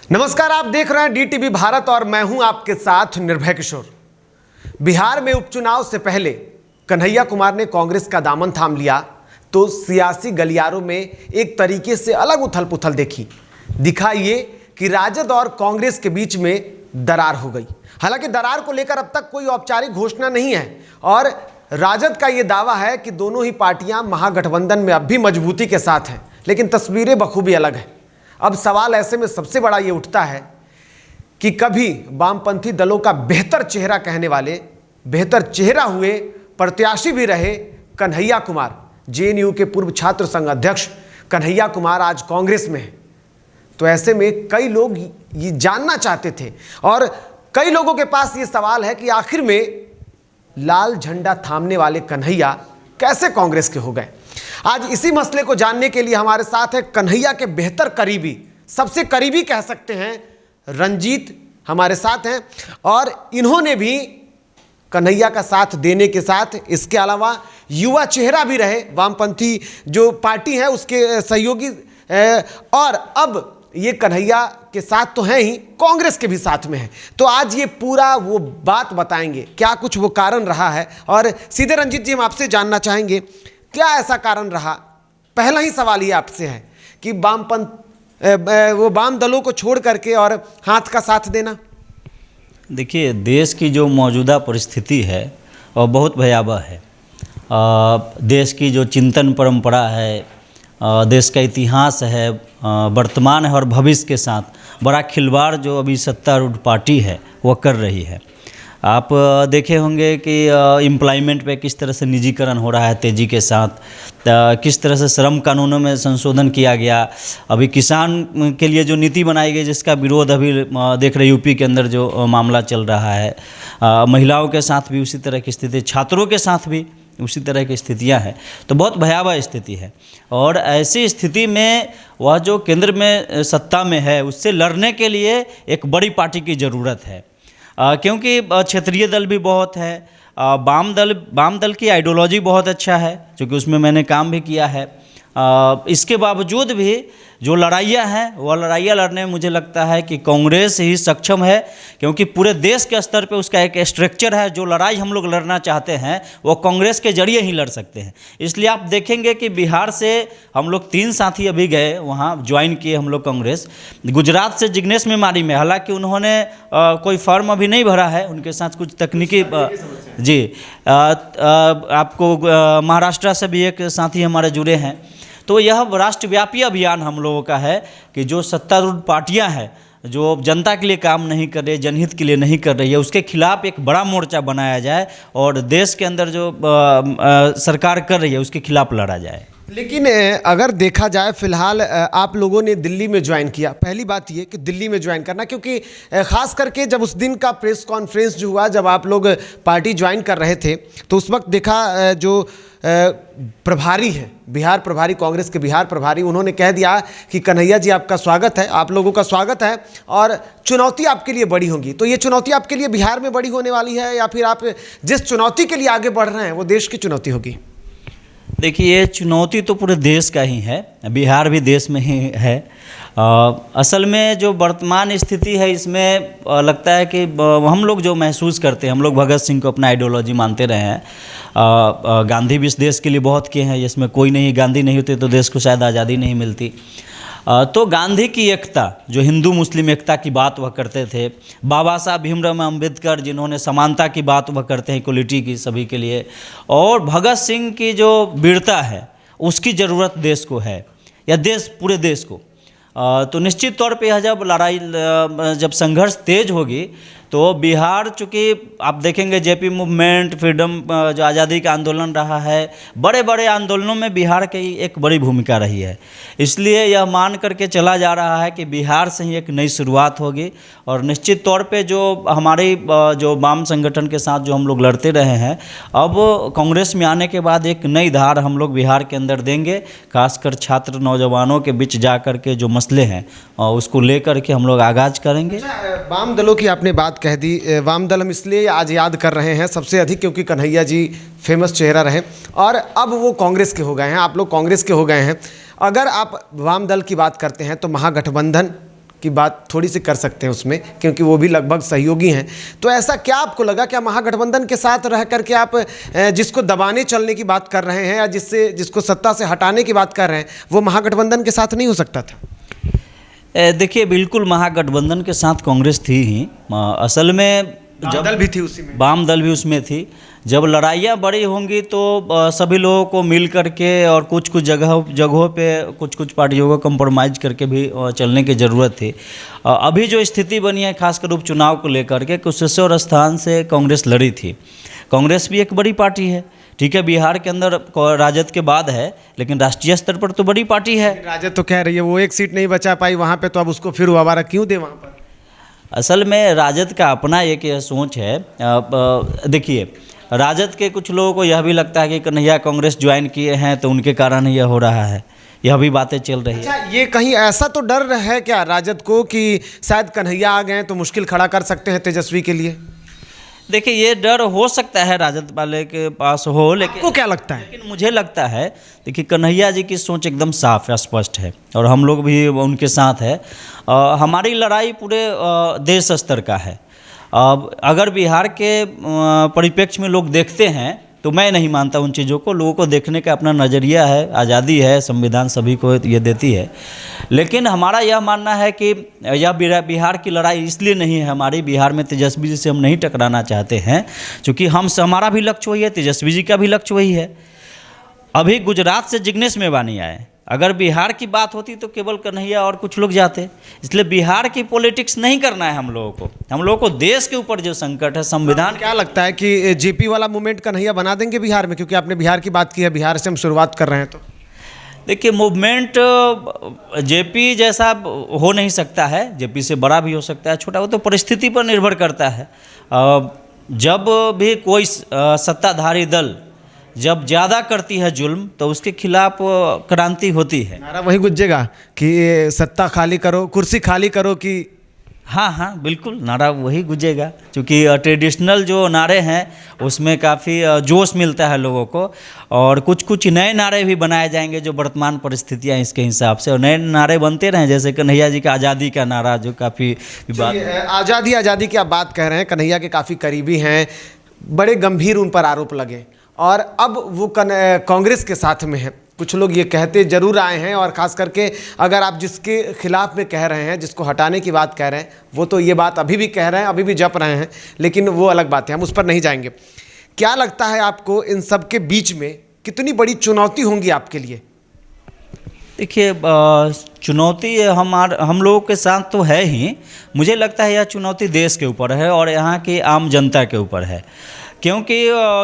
नमस्कार, आप देख रहे हैं डीटीवी भारत और मैं हूं आपके साथ निर्भय किशोर। बिहार में उपचुनाव से पहले कन्हैया कुमार ने कांग्रेस का दामन थाम लिया तो सियासी गलियारों में एक तरीके से अलग उथल पुथल दिखा ये कि राजद और कांग्रेस के बीच में दरार हो गई। हालांकि दरार को लेकर अब तक कोई औपचारिक घोषणा नहीं है और राजद का ये दावा है कि दोनों ही पार्टियां महागठबंधन में अब भी मजबूती के साथ हैं, लेकिन तस्वीरें बखूबी अलग हैं। अब सवाल ऐसे में सबसे बड़ा ये उठता है कि कभी वामपंथी दलों का बेहतर चेहरा कहने वाले, बेहतर चेहरा हुए प्रत्याशी भी रहे कन्हैया कुमार, जेएनयू के पूर्व छात्र संघ अध्यक्ष कन्हैया कुमार आज कांग्रेस में है। तो ऐसे में कई लोग ये जानना चाहते थे और कई लोगों के पास ये सवाल है कि आखिर में लाल झंडा थामने वाले कन्हैया कैसे कांग्रेस के हो गए। आज इसी मसले को जानने के लिए हमारे साथ है कन्हैया के बेहतर करीबी, सबसे करीबी कह सकते हैं, रंजीत हमारे साथ हैं और इन्होंने भी कन्हैया का साथ देने के साथ इसके अलावा युवा चेहरा भी रहे, वामपंथी जो पार्टी है उसके सहयोगी और अब ये कन्हैया के साथ तो हैं ही, कांग्रेस के भी साथ में है। तो आज ये पूरा वो बात बताएंगे, क्या कुछ वो कारण रहा है। और सीधे रंजीत जी हम आपसे जानना चाहेंगे क्या ऐसा कारण रहा। पहला ही सवाल ये आपसे है कि वो वाम दलों को छोड़ करके और हाथ का साथ देना। देखिए, देश की जो मौजूदा परिस्थिति है वह बहुत भयावह है। देश की जो चिंतन परंपरा है, देश का इतिहास है, वर्तमान है और भविष्य के साथ बड़ा खिलवाड़ जो अभी सत्तारूढ़ पार्टी है वह कर रही है। आप देखे होंगे कि एम्प्लॉयमेंट पे किस तरह से निजीकरण हो रहा है तेज़ी के साथ, किस तरह से श्रम कानूनों में संशोधन किया गया। अभी किसान के लिए जो नीति बनाई गई जिसका विरोध अभी देख रहे यूपी के अंदर जो मामला चल रहा है, महिलाओं के साथ भी उसी तरह की स्थिति, छात्रों के साथ भी उसी तरह की स्थितियां हैं। तो बहुत भयावह स्थिति है और ऐसी स्थिति में वह जो केंद्र में सत्ता में है उससे लड़ने के लिए एक बड़ी पार्टी की ज़रूरत है, क्योंकि क्षेत्रीय दल भी बहुत है। वाम दल की आइडियोलॉजी बहुत अच्छा है, क्योंकि उसमें मैंने काम भी किया है। इसके बावजूद भी जो लड़ाइयाँ हैं वह लड़ाइयाँ लड़ने में मुझे लगता है कि कांग्रेस ही सक्षम है, क्योंकि पूरे देश के स्तर पे उसका एक स्ट्रक्चर है। जो लड़ाई हम लोग लड़ना चाहते हैं वो कांग्रेस के जरिए ही लड़ सकते हैं। इसलिए आप देखेंगे कि बिहार से हम लोग 3 साथी अभी गए, वहाँ ज्वाइन किए हम लोग कांग्रेस। गुजरात से जिग्नेश मेवाणी में, हालांकि उन्होंने कोई फॉर्म अभी नहीं भरा है, उनके साथ कुछ तकनीकी जी आपको महाराष्ट्र से भी एक साथी हमारे जुड़े हैं। तो यह राष्ट्रव्यापी अभियान हम लोगों का है कि जो सत्तारूढ़ पार्टियां हैं जो जनता के लिए काम नहीं कर रही, जनहित के लिए नहीं कर रही है, उसके खिलाफ एक बड़ा मोर्चा बनाया जाए और देश के अंदर जो सरकार कर रही है उसके खिलाफ लड़ा जाए। लेकिन अगर देखा जाए फिलहाल आप लोगों ने दिल्ली में ज्वाइन किया। पहली बात ये कि दिल्ली में ज्वाइन करना, क्योंकि ख़ास करके जब उस दिन का प्रेस कॉन्फ्रेंस जो हुआ, जब आप लोग पार्टी ज्वाइन कर रहे थे तो उस वक्त देखा जो प्रभारी हैं, बिहार प्रभारी, कांग्रेस के बिहार प्रभारी, उन्होंने कह दिया कि कन्हैया जी आपका स्वागत है, आप लोगों का स्वागत है और चुनौती आपके लिए बड़ी होगी। तो ये चुनौती आपके लिए बिहार में बड़ी होने वाली है या फिर आप जिस चुनौती के लिए आगे बढ़ रहे हैं वो देश की चुनौती होगी? देखिए, ये चुनौती तो पूरे देश का ही है, बिहार भी देश में ही है। असल में जो वर्तमान स्थिति है इसमें लगता है कि हम लोग जो महसूस करते हैं, हम लोग भगत सिंह को अपना आइडियोलॉजी मानते रहे हैं। गांधी भी इस देश के लिए बहुत किए हैं, इसमें कोई नहीं, गांधी नहीं होते तो देश को शायद आज़ादी नहीं मिलती। तो गांधी की एकता, जो हिंदू मुस्लिम एकता की बात वह करते थे, बाबा साहब भीमराव अम्बेडकर जिन्होंने समानता की बात वह करते हैं, इक्वलिटी की सभी के लिए, और भगत सिंह की जो वीरता है उसकी ज़रूरत देश को है या देश पूरे देश को। तो निश्चित तौर पे यह जब लड़ाई, जब संघर्ष तेज होगी तो बिहार, चूँकि आप देखेंगे जेपी मूवमेंट, फ्रीडम, जो आज़ादी का आंदोलन रहा है, बड़े बड़े आंदोलनों में बिहार की एक बड़ी भूमिका रही है। इसलिए यह मान करके चला जा रहा है कि बिहार से ही एक नई शुरुआत होगी और निश्चित तौर पे जो हमारी जो वाम संगठन के साथ जो हम लोग लड़ते रहे हैं, अब कांग्रेस में आने के बाद एक नई धार हम लोग बिहार के अंदर देंगे। खासकर छात्र नौजवानों के बीच जा कर के जो मसले हैं उसको लेकर के हम लोग आगाज करेंगे। वाम दलों की आपने बात कह दी। वाम दल हम इसलिए आज याद कर रहे हैं सबसे अधिक क्योंकि कन्हैया जी फेमस चेहरा रहे और अब वो कांग्रेस के हो गए हैं, आप लोग कांग्रेस के हो गए हैं। अगर आप वाम दल की बात करते हैं तो महागठबंधन की बात थोड़ी सी कर सकते हैं उसमें, क्योंकि वो भी लगभग सहयोगी हैं। तो ऐसा क्या आपको लगा, क्या महागठबंधन के साथ रह करके आप जिसको दबाने चलने की बात कर रहे हैं या जिसको सत्ता से हटाने की बात कर रहे हैं, वो महागठबंधन के साथ नहीं हो सकता था? देखिए, बिल्कुल महागठबंधन के साथ कांग्रेस थी ही। असल में जब दल भी थी उसी में, वाम दल भी उसमें थी। जब लड़ाइयाँ बड़ी होंगी तो सभी लोगों को मिल करके और कुछ कुछ जगहों पे कुछ पार्टियों को कंप्रोमाइज़ करके भी चलने की ज़रूरत थी। अभी जो स्थिति बनी है खासकर उपचुनाव को लेकर के, कुशेश्वर स्थान से कांग्रेस लड़ी थी। कांग्रेस भी एक बड़ी पार्टी है, ठीक है, बिहार के अंदर राजद के बाद है, लेकिन राष्ट्रीय स्तर पर तो बड़ी पार्टी है। राजद तो कह रही है वो एक सीट नहीं बचा पाई वहाँ पे, तो अब उसको फिर दोबारा क्यों दे वहाँ पर? असल में राजद का अपना एक यह सोच है। देखिए, राजद के कुछ लोगों को यह भी लगता है कि कन्हैया कांग्रेस ज्वाइन किए हैं तो उनके कारण यह हो रहा है, यह भी बातें चल रही है। अच्छा, ये कहीं ऐसा तो डर है क्या राजद को कि शायद कन्हैया आ गए तो मुश्किल खड़ा कर सकते हैं तेजस्वी के लिए? देखिए, ये डर हो सकता है राजद वाले के पास हो, लेकिन आपको क्या लगता है? लेकिन मुझे लगता है, देखिए, कन्हैया जी की सोच एकदम साफ है, स्पष्ट है, और हम लोग भी उनके साथ है। हमारी लड़ाई पूरे देश स्तर का है। अगर बिहार के परिप्रेक्ष्य में लोग देखते हैं तो मैं नहीं मानता उन चीज़ों को। लोगों को देखने का अपना नज़रिया है, आज़ादी है, संविधान सभी को ये देती है। लेकिन हमारा यह मानना है कि यह बिहार की लड़ाई इसलिए नहीं है हमारी। बिहार में तेजस्वी जी से हम नहीं टकराना चाहते हैं, क्योंकि हमारा भी लक्ष्य वही है, तेजस्वी जी का भी लक्ष्य वही है। अभी गुजरात से जिग्नेश मेवानी आए, अगर बिहार की बात होती तो केवल कन्हैया और कुछ लोग जाते। इसलिए बिहार की पॉलिटिक्स नहीं करना है हम लोगों को। हम लोगों को देश के ऊपर जो संकट है, संविधान। क्या लगता है कि जेपी वाला मूवमेंट कन्हैया बना देंगे बिहार में? क्योंकि आपने बिहार की बात की है, बिहार से हम शुरुआत कर रहे हैं। तो देखिए, मूवमेंट जेपी जैसा हो नहीं सकता है, जेपी से बड़ा भी हो सकता है, छोटा, वो तो परिस्थिति पर निर्भर करता है। जब भी कोई सत्ताधारी दल जब ज़्यादा करती है जुल्म, तो उसके खिलाफ क्रांति होती है। नारा वही गुंजेगा कि सत्ता खाली करो, कुर्सी खाली करो कि? हाँ, बिल्कुल, नारा वही गुंजेगा, क्योंकि ट्रेडिशनल जो नारे हैं उसमें काफ़ी जोश मिलता है लोगों को, और कुछ नए नारे भी बनाए जाएंगे जो वर्तमान परिस्थितियाँ इसके हिसाब से, और नए नारे बनते रहें, जैसे कन्हैया जी का आज़ादी का नारा जो काफ़ी विवाद। आज़ादी की आप बात कह रहे हैं, कन्हैया के काफ़ी करीबी हैं, बड़े गंभीर उन पर आरोप लगे और अब वो कांग्रेस के साथ में है। कुछ लोग ये कहते जरूर आए हैं, और ख़ास करके अगर आप जिसके खिलाफ में कह रहे हैं, जिसको हटाने की बात कह रहे हैं, वो तो ये बात अभी भी कह रहे हैं, अभी भी जप रहे हैं, लेकिन वो अलग बात है, हम उस पर नहीं जाएंगे। क्या लगता है आपको इन सब के बीच में कितनी बड़ी चुनौती होंगी आपके लिए? देखिए, चुनौती हम लोगों के साथ तो है ही। मुझे लगता है यह चुनौती देश के ऊपर है और यहाँ की आम जनता के ऊपर है, क्योंकि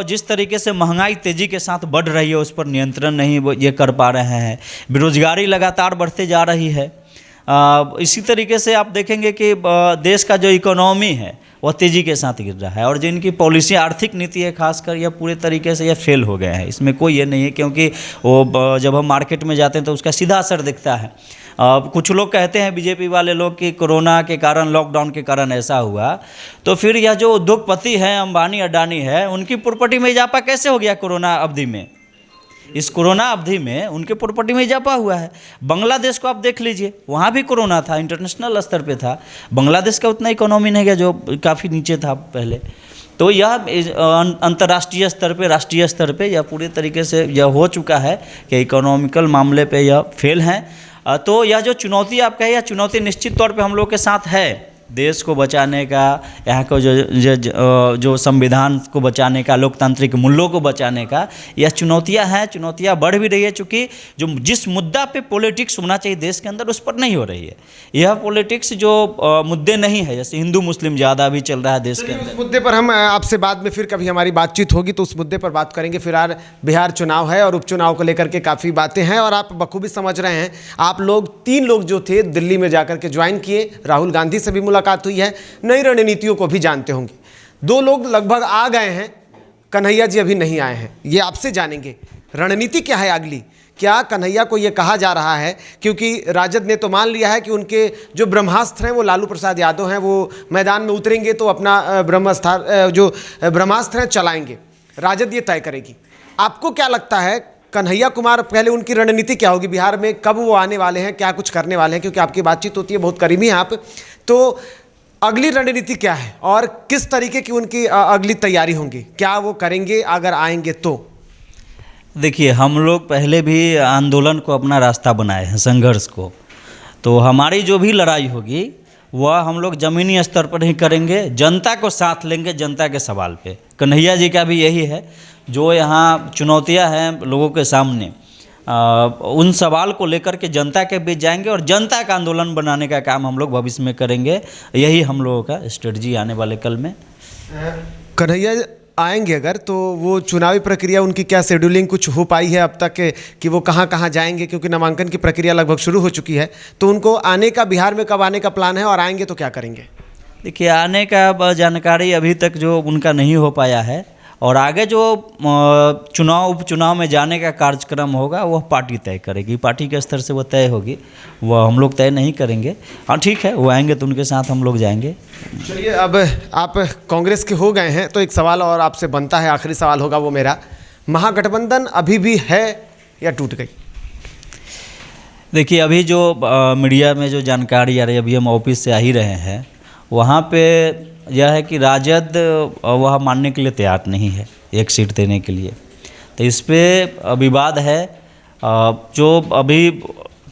जिस तरीके से महंगाई तेज़ी के साथ बढ़ रही है उस पर नियंत्रण नहीं ये कर पा रहे हैं। बेरोजगारी लगातार बढ़ते जा रही है। इसी तरीके से आप देखेंगे कि देश का जो इकोनॉमी है वह तेज़ी के साथ गिर रहा है, और जिनकी पॉलिसी आर्थिक नीति है खासकर, यह पूरे तरीके से यह फेल हो गए हैं। इसमें कोई ये नहीं है, क्योंकि वो जब हम मार्केट में जाते हैं तो उसका सीधा असर दिखता है। कुछ लोग कहते हैं, बीजेपी वाले लोग, कि कोरोना के कारण, लॉकडाउन के कारण ऐसा हुआ, तो फिर यह जो उद्योगपति हैं, अंबानी अडानी है, उनकी प्रॉपर्टी में इजाफा कैसे हो गया कोरोना अवधि में? इस कोरोना अवधि में उनके प्रॉपर्टी में इजाफा हुआ है। बांग्लादेश को आप देख लीजिए, वहाँ भी कोरोना था, इंटरनेशनल स्तर पे था। बांग्लादेश का उतना इकोनॉमी नहीं गया जो काफ़ी नीचे था पहले। तो यह अंतर्राष्ट्रीय स्तर पे, राष्ट्रीय स्तर पे यह पूरे तरीके से यह हो चुका है कि इकोनॉमिकल मामले पे यह फेल हैं। तो यह जो चुनौती आप कहें, यह चुनौती निश्चित तौर पे हम लोग के साथ है। देश को बचाने का, यहाँ को जो संविधान को बचाने का, लोकतांत्रिक मूल्यों को बचाने का, यह चुनौतियाँ हैं। चुनौतियाँ बढ़ भी रही है, चूँकि जो जिस मुद्दा पे पॉलिटिक्स होना चाहिए देश के अंदर, उस पर नहीं हो रही है। यह पॉलिटिक्स जो मुद्दे नहीं है, जैसे हिंदू मुस्लिम ज़्यादा भी चल रहा है देश के अंदर। उस मुद्दे पर हम आपसे बाद में फिर कभी हमारी बातचीत होगी तो उस मुद्दे पर बात करेंगे। फिलहाल बिहार चुनाव है और उपचुनाव को लेकर के काफ़ी बातें हैं, और आप बखूबी समझ रहे हैं। आप लोग 3 लोग जो थे दिल्ली में जाकर के ज्वाइन किए, राहुल गांधी से भी मुलाकात हुई है, नई रणनीतियों को भी जानते होंगे। 2 लोग लगभग आ गए हैं, कन्हैया जी अभी नहीं आए हैं, ये आपसे जानेंगे। रणनीति क्या है अगली? क्या कन्हैया को ये कहा जा रहा है, क्योंकि राजद ने तो मान लिया है कि उनके जो ब्रह्मास्त्र हैं वो लालू प्रसाद यादव हैं, वो मैदान में उतरेंगे तो अपना ब्रह्मास्त्र हैं चलाएंगे, राजद ये तय करेगी। आपको क्या लगता है कन्हैया कुमार, पहले उनकी रणनीति क्या होगी बिहार में, कब वो आने वाले हैं, क्या कुछ करने वाले हैं, क्योंकि आपकी बातचीत होती है, बहुत करीबी हैं आप, तो अगली रणनीति क्या है और किस तरीके की उनकी अगली तैयारी होंगी, क्या वो करेंगे अगर आएंगे तो? देखिए, हम लोग पहले भी आंदोलन को अपना रास्ता बनाए हैं, संघर्ष को। तो हमारी जो भी लड़ाई होगी वह हम लोग ज़मीनी स्तर पर ही करेंगे, जनता को साथ लेंगे, जनता के सवाल पे। कन्हैया जी का भी यही है, जो यहाँ चुनौतियाँ हैं लोगों के सामने, उन सवाल को लेकर के जनता के बीच जाएंगे और जनता का आंदोलन बनाने का काम हम लोग भविष्य में करेंगे। यही हम लोगों का स्ट्रेटजी आने वाले कल में। कन्हैया आएंगे अगर, तो वो चुनावी प्रक्रिया उनकी क्या शेड्यूलिंग कुछ हो पाई है अब तक कि वो कहाँ कहाँ जाएंगे, क्योंकि नामांकन की प्रक्रिया लगभग शुरू हो चुकी है, तो उनको आने का, बिहार में कब आने का प्लान है और आएंगे तो क्या करेंगे? देखिए, आने का जानकारी अभी तक जो उनका नहीं हो पाया है, और आगे जो उपचुनाव में जाने का कार्यक्रम होगा वह पार्टी तय करेगी, पार्टी के स्तर से वो तय होगी, वह हम लोग तय नहीं करेंगे। हाँ ठीक है, वो आएंगे तो उनके साथ हम लोग जाएंगे। चलिए, अब आप कांग्रेस के हो गए हैं तो एक सवाल और आपसे बनता है, आखिरी सवाल होगा वो मेरा, महागठबंधन अभी भी है या टूट गई? देखिए, अभी जो मीडिया में जो जानकारी आ रही है, अभी हम ऑफिस से आ ही रहे हैं, वहाँ पे यह है कि राजद वह मानने के लिए तैयार नहीं है एक सीट देने के लिए, तो इस पे विवाद है। जो अभी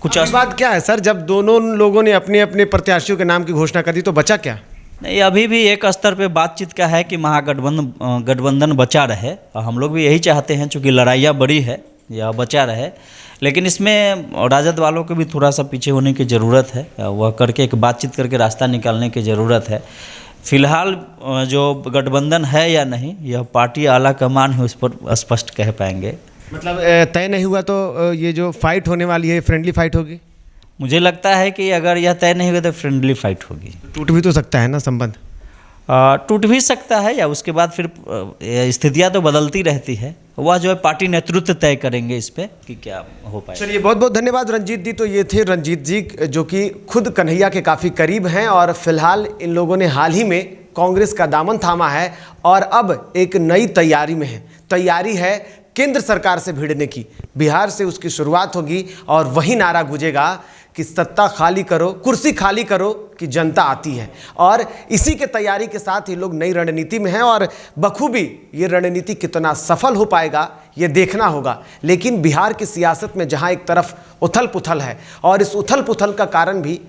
कुछ बात क्या है सर, जब दोनों लोगों ने अपने अपने प्रत्याशियों के नाम की घोषणा कर दी तो बचा क्या? नहीं, अभी भी एक स्तर पे बातचीत का है कि गठबंधन बचा रहे, और हम लोग भी यही चाहते हैं, चूँकि लड़ाइयाँ बड़ी है, या बचा रहे। लेकिन इसमें राजद वालों को भी थोड़ा सा पीछे होने की ज़रूरत है, वह करके एक बातचीत करके रास्ता निकालने की ज़रूरत है। फिलहाल जो गठबंधन है या नहीं, यह पार्टी आला कमान है, उस पर स्पष्ट कह पाएंगे। मतलब तय नहीं हुआ तो ये जो फाइट होने वाली है फ्रेंडली फाइट होगी? मुझे लगता है कि अगर यह तय नहीं हुआ तो फ्रेंडली फाइट होगी। टूट भी तो सकता है ना संबंध? टूट भी सकता है, या उसके बाद फिर स्थितियां तो बदलती रहती है, वह जो है पार्टी नेतृत्व तय करेंगे इस पे कि क्या हो पाए। चलिए, बहुत बहुत धन्यवाद रंजीत जी। तो ये थे रंजीत जी, जो कि खुद कन्हैया के काफ़ी करीब हैं, और फिलहाल इन लोगों ने हाल ही में कांग्रेस का दामन थामा है और अब एक नई तैयारी में है। तैयारी है केंद्र सरकार से भिड़ने की, बिहार से उसकी शुरुआत होगी और वही नारा गूंजेगा कि सत्ता खाली करो, कुर्सी खाली करो कि जनता आती है। और इसी के तैयारी के साथ ये लोग नई रणनीति में हैं, और बखूबी ये रणनीति कितना सफल हो पाएगा ये देखना होगा। लेकिन बिहार की सियासत में जहां एक तरफ उथल पुथल है, और इस उथल पुथल का कारण भी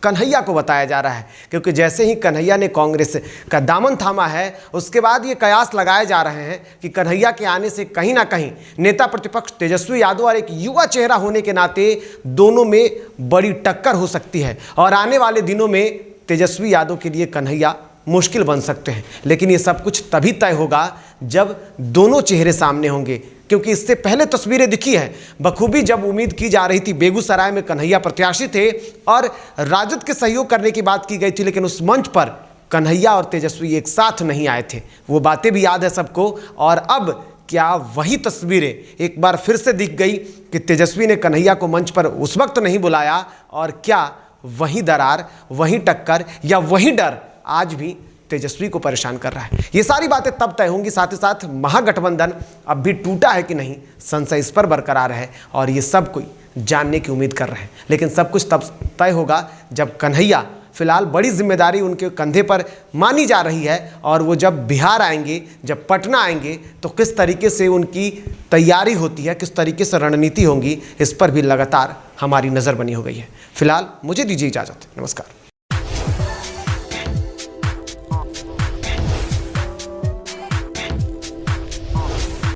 कन्हैया को बताया जा रहा है, क्योंकि जैसे ही कन्हैया ने कांग्रेस का दामन थामा है, उसके बाद ये कयास लगाए जा रहे हैं कि कन्हैया के आने से कहीं ना कहीं नेता प्रतिपक्ष तेजस्वी यादव और एक युवा चेहरा होने के नाते दोनों में बड़ी टक्कर हो सकती है, और आने वाले दिनों में तेजस्वी यादव के लिए कन्हैया मुश्किल बन सकते हैं। लेकिन ये सब कुछ तभी तय होगा जब दोनों चेहरे सामने होंगे, क्योंकि इससे पहले तस्वीरें दिखी हैं बखूबी। जब उम्मीद की जा रही थी, बेगूसराय में कन्हैया प्रत्याशी थे और राजद के सहयोग करने की बात की गई थी, लेकिन उस मंच पर कन्हैया और तेजस्वी एक साथ नहीं आए थे। वो बातें भी याद है सबको। और अब क्या वही तस्वीरें एक बार फिर से दिख गई कि तेजस्वी ने कन्हैया को मंच पर उस वक्त नहीं बुलाया, और क्या वही दरार, वही टक्कर या वही डर आज भी तेजस्वी को परेशान कर रहा है? ये सारी बातें तब तय होंगी। साथ ही साथ महागठबंधन अब भी टूटा है कि नहीं, संशय इस पर बरकरार है, और ये सब कोई जानने की उम्मीद कर रहे हैं। लेकिन सब कुछ तब तय होगा जब कन्हैया, फिलहाल बड़ी जिम्मेदारी उनके कंधे पर मानी जा रही है, और वो जब बिहार आएंगे, जब पटना आएंगे, तो किस तरीके से उनकी तैयारी होती है, किस तरीके से रणनीति होंगी, इस पर भी लगातार हमारी नज़र बनी हो गई है। फिलहाल मुझे दीजिए इजाज़त, नमस्कार।